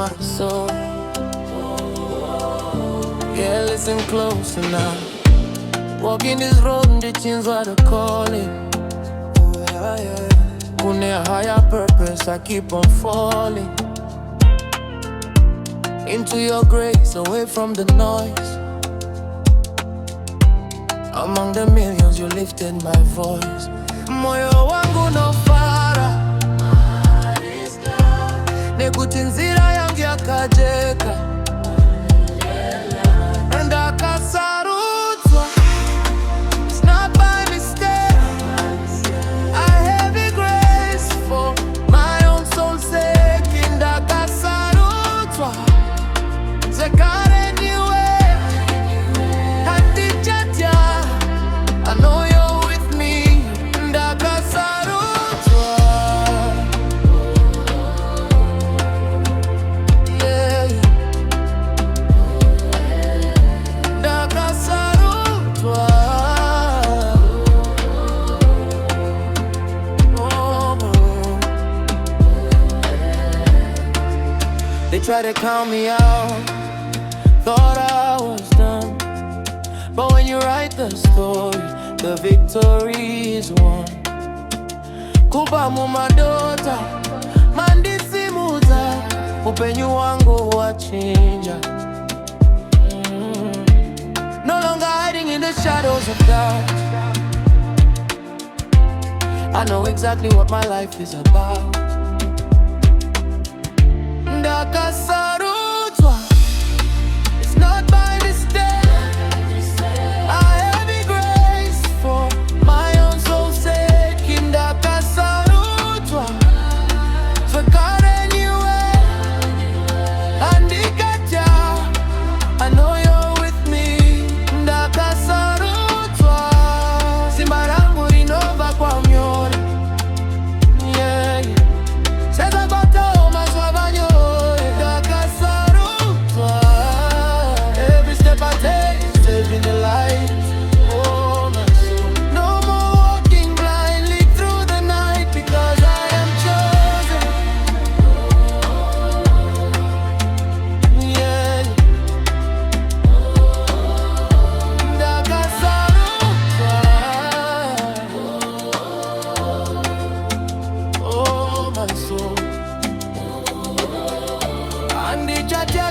my soul. Yeah, listen close now. Walking this road and the things what I call it. On a higher purpose, I keep on falling into your grace, away from the noise. Among the millions, you lifted my voice. Moyo wangu no fara nekutinzira yangu yakajeka. Ndakasarudzwa, it's not by mistake. I have a grace for my own soul's sake. Ndakasarudzwa, zekare niwe handichatya. I know you're with me. Ndakasarudzwa, yeah. Ndakasarudzwa, oh. They try to count me out, thought I was done. But when you write the story, the victory is won. Kuba mumadota, mandisi muza, upenyu wangu wachinja. No longer hiding in the shadows of doubt. I know exactly what my life is about. Ndakasarudzwa, it's not by mistake. I have a grace for my own soul's sake. Ndakasarudzwa, zvekare niwe handikatya. I know you're with me. Ndakasarudzwa, simba rangu rinobva kwamyori. Yeah, seza bato mazwavanyori. Ndakasarudzwa, every step I take is saving the light. Oh my soul, no more walking blindly through the night, because I am chosen. Yeah. Ndakasarudzwa, oh my soul, handichatya.